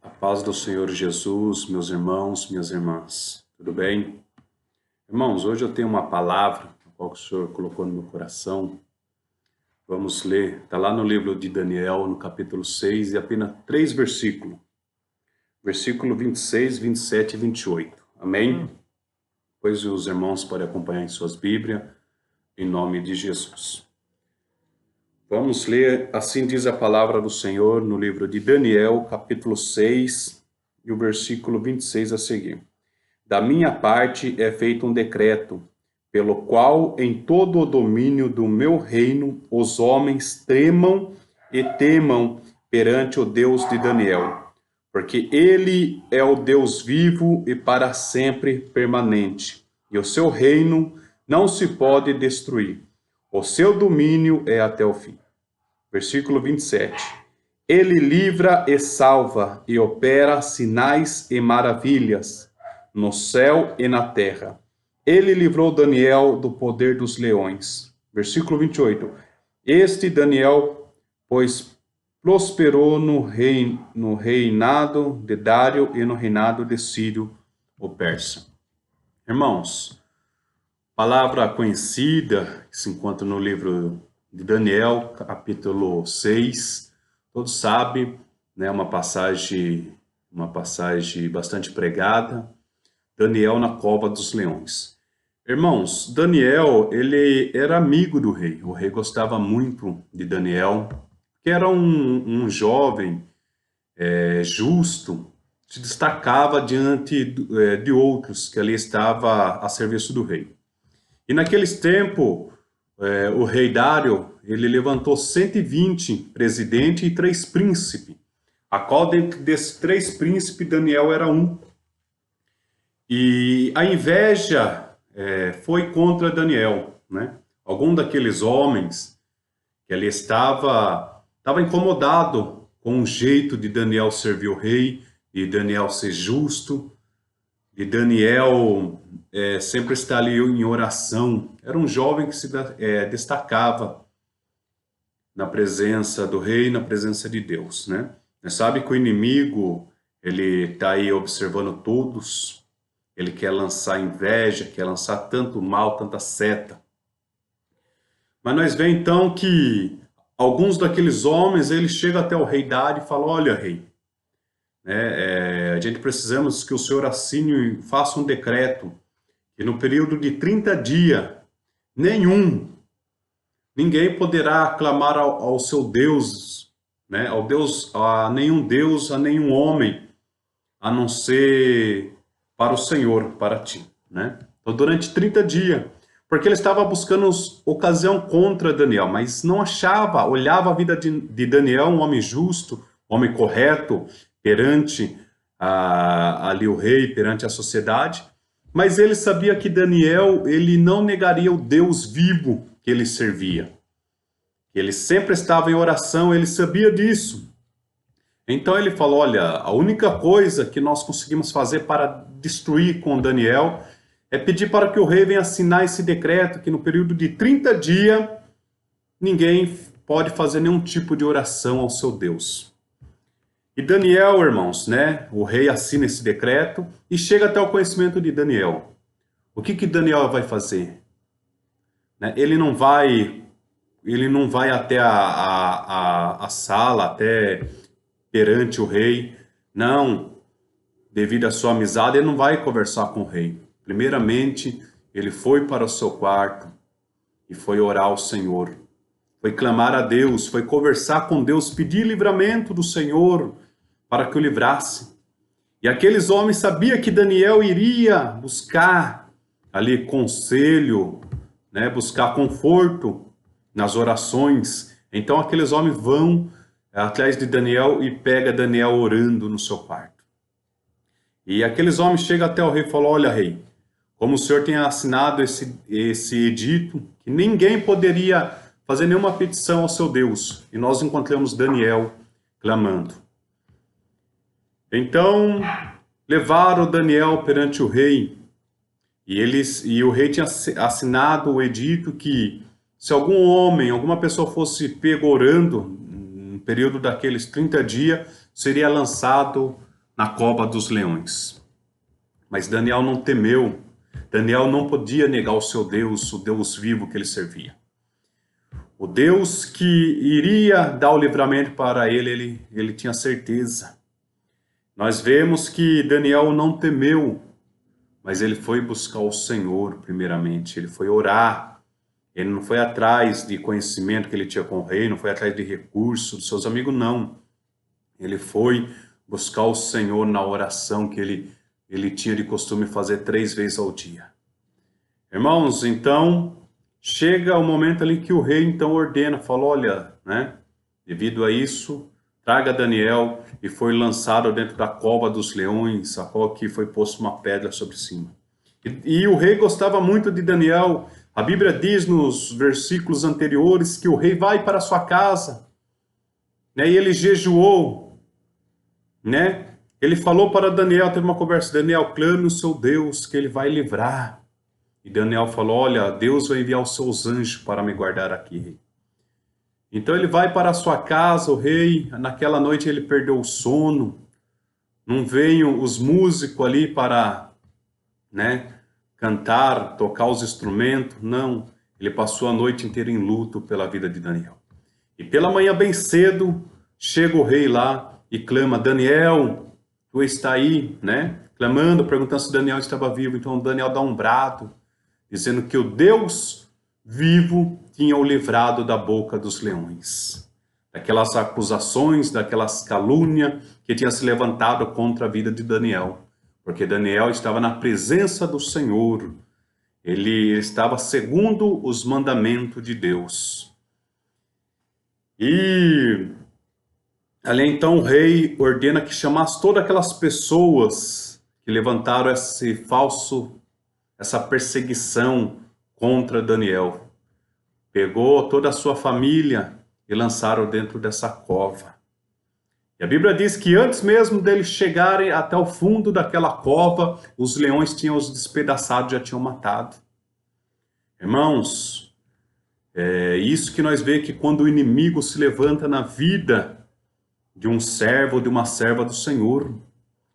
A paz do Senhor Jesus, meus irmãos, minhas irmãs, tudo bem? Irmãos, hoje eu tenho uma palavra, a qual o Senhor colocou no meu coração. Vamos ler, está lá no livro de Daniel, no capítulo 6, e apenas 3 versículos. Versículo 26, 27 e 28. Amém? Pois os irmãos podem acompanhar em suas Bíblias, em nome de Jesus. Vamos ler, assim diz a palavra do Senhor no livro de Daniel, capítulo 6, e o versículo 26 a seguir. Da minha parte é feito um decreto, pelo qual em todo o domínio do meu reino os homens tremam e temam perante o Deus de Daniel, porque ele é o Deus vivo e para sempre permanente, e o seu reino não se pode destruir. O seu domínio é até o fim. Versículo 27. Ele livra e salva e opera sinais e maravilhas no céu e na terra. Ele livrou Daniel do poder dos leões. Versículo 28. Este Daniel, pois prosperou no reinado de Dário e no reinado de Ciro, o persa. Irmãos, palavra conhecida que se encontra no livro de Daniel, capítulo 6, todos sabem, né, uma passagem bastante pregada, Daniel na cova dos leões. Irmãos, Daniel, ele era amigo do rei, o rei gostava muito de Daniel, que era um jovem justo, se destacava diante de outros que ali estava a serviço do rei. E naqueles tempos, o rei Dário, ele levantou 120 presidentes e 3 príncipes, a qual dentre desses 3 príncipes, Daniel era um. E a inveja foi contra Daniel, né? Algum daqueles homens que ali estava incomodado com o jeito de Daniel servir o rei, de Daniel ser justo, de Daniel sempre estar ali em oração. Era um jovem que se destacava na presença do rei, na presença de Deus, né? Você sabe que o inimigo, ele está aí observando todos, ele quer lançar inveja, quer lançar tanto mal, tanta seta. Mas nós vemos então que alguns daqueles homens, eles chegam até o rei Dário e falam: olha, rei, a gente precisamos que o senhor assine, faça um decreto, que no período de 30 dias, ninguém poderá clamar ao seu Deus, né? A nenhum Deus, a nenhum homem, a não ser para o Senhor, para ti, né? Então, durante 30 dias, porque ele estava buscando ocasião contra Daniel, mas não achava, olhava a vida de Daniel, um homem justo, um homem correto, perante ali o rei, perante a sociedade, mas ele sabia que Daniel, ele não negaria o Deus vivo que ele servia. Ele sempre estava em oração, ele sabia disso. Então ele falou: olha, a única coisa que nós conseguimos fazer para destruir com Daniel é pedir para que o rei venha assinar esse decreto, que no período de 30 dias, ninguém pode fazer nenhum tipo de oração ao seu Deus. E Daniel, irmãos, né? O rei assina esse decreto e chega até o conhecimento de Daniel. O que Daniel vai fazer? Ele não vai até a sala, até perante o rei. Não, devido à sua amizade, ele não vai conversar com o rei. Primeiramente, ele foi para o seu quarto e foi orar ao Senhor. Foi clamar a Deus, foi conversar com Deus, pedir livramento do Senhor para que o livrasse. E aqueles homens sabiam que Daniel iria buscar ali conselho, né, buscar conforto nas orações. Então aqueles homens vão atrás de Daniel e pega Daniel orando no seu quarto. E aqueles homens chegam até o rei e falam: olha, rei, como o senhor tem assinado esse edito, que ninguém poderia fazer nenhuma petição ao seu Deus. E nós encontramos Daniel clamando. Então, levaram Daniel perante o rei, e o rei tinha assinado o edito que se algum homem, alguma pessoa fosse pego orando, no período daqueles 30 dias, seria lançado na cova dos leões. Mas Daniel não temeu. Daniel não podia negar o seu Deus, o Deus vivo que ele servia. O Deus que iria dar o livramento para ele tinha certeza. Nós vemos que Daniel não temeu, mas ele foi buscar o Senhor primeiramente. Ele foi orar. Ele não foi atrás de conhecimento que ele tinha com o rei, não foi atrás de recursos dos seus amigos, não. Ele foi buscar o Senhor na oração que ele tinha de costume fazer 3 vezes ao dia. Irmãos, então, chega o momento ali que o rei então ordena, fala, olha, né, devido a isso, traga Daniel, e foi lançado dentro da cova dos leões, a qual que foi posto uma pedra sobre cima. E o rei gostava muito de Daniel. A Bíblia diz nos versículos anteriores que o rei vai para sua casa, né, e ele jejuou, né? Ele falou para Daniel, teve uma conversa, Daniel, clame o seu Deus que ele vai livrar. E Daniel falou, olha, Deus vai enviar os seus anjos para me guardar aqui, rei. Então ele vai para a sua casa, o rei, naquela noite ele perdeu o sono, não veio os músicos ali para, né, cantar, tocar os instrumentos, não. Ele passou a noite inteira em luto pela vida de Daniel. E pela manhã bem cedo, chega o rei lá e clama, Daniel, tu está aí, né? Clamando, perguntando se Daniel estava vivo. Então Daniel dá um brado, dizendo que o Deus vivo tinha o livrado da boca dos leões. Daquelas acusações, daquelas calúnias que tinha se levantado contra a vida de Daniel. Porque Daniel estava na presença do Senhor. Ele estava segundo os mandamentos de Deus. E ali então o rei ordena que chamasse todas aquelas pessoas que levantaram essa perseguição contra Daniel. Pegou toda a sua família e lançaram dentro dessa cova. E a Bíblia diz que antes mesmo deles chegarem até o fundo daquela cova, os leões tinham os despedaçado, já tinham matado. Irmãos, é isso que nós vemos que quando o inimigo se levanta na vida de um servo ou de uma serva do Senhor,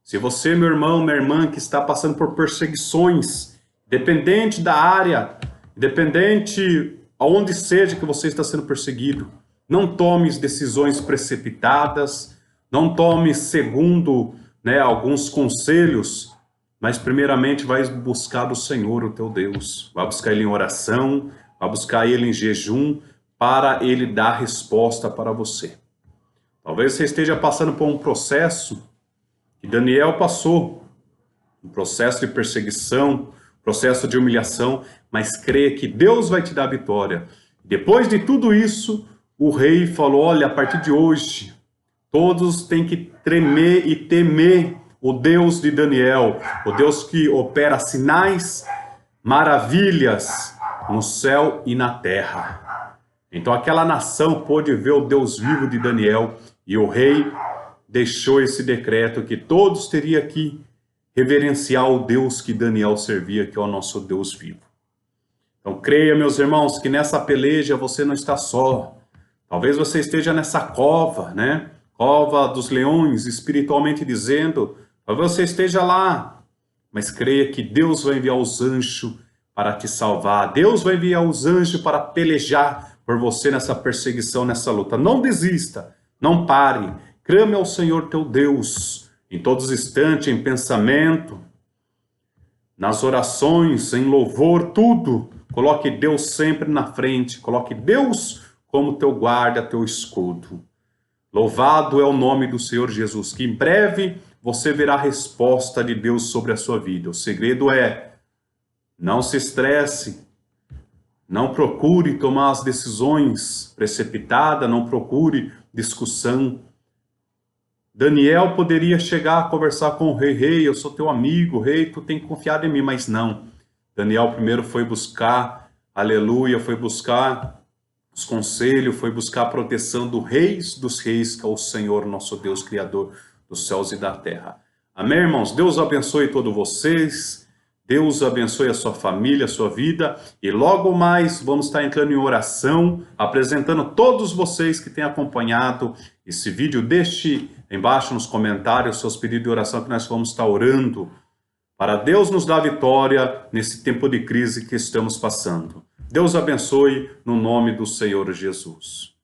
se você, meu irmão, minha irmã, que está passando por perseguições, dependente da área, dependente aonde seja que você está sendo perseguido, não tome decisões precipitadas, não tome segundo, né, alguns conselhos, mas primeiramente vai buscar do Senhor, o teu Deus. Vai buscar Ele em oração, vai buscar Ele em jejum, para Ele dar resposta para você. Talvez você esteja passando por um processo que Daniel passou, um processo de perseguição, processo de humilhação, mas creia que Deus vai te dar a vitória. Depois de tudo isso, o rei falou, olha, a partir de hoje, todos têm que tremer e temer o Deus de Daniel, o Deus que opera sinais, maravilhas no céu e na terra. Então aquela nação pôde ver o Deus vivo de Daniel e o rei deixou esse decreto que todos teriam que reverenciar o Deus que Daniel servia, que é o nosso Deus vivo. Então creia, meus irmãos, que nessa peleja você não está só. Talvez você esteja nessa cova, né? Cova dos leões, espiritualmente dizendo, talvez você esteja lá, mas creia que Deus vai enviar os anjos para te salvar, Deus vai enviar os anjos para pelejar por você nessa perseguição, nessa luta. Não desista, não pare, clame ao Senhor teu Deus, em todos os instantes, em pensamento, nas orações, em louvor, tudo. Coloque Deus sempre na frente, coloque Deus como teu guarda, teu escudo. Louvado é o nome do Senhor Jesus, que em breve você verá a resposta de Deus sobre a sua vida. O segredo é, não se estresse, não procure tomar as decisões precipitadas, não procure discussão. Daniel poderia chegar a conversar com o rei, rei, eu sou teu amigo, rei, tu tem confiado em mim, mas não. Daniel primeiro foi buscar, aleluia, foi buscar os conselhos, foi buscar a proteção do Reis dos Reis, que é o Senhor, nosso Deus, Criador dos céus e da terra. Amém, irmãos? Deus abençoe todos vocês. Deus abençoe a sua família, a sua vida, e logo mais vamos estar entrando em oração, apresentando todos vocês que têm acompanhado esse vídeo. Deixe embaixo nos comentários seus pedidos de oração, que nós vamos estar orando para Deus nos dar vitória nesse tempo de crise que estamos passando. Deus abençoe no nome do Senhor Jesus.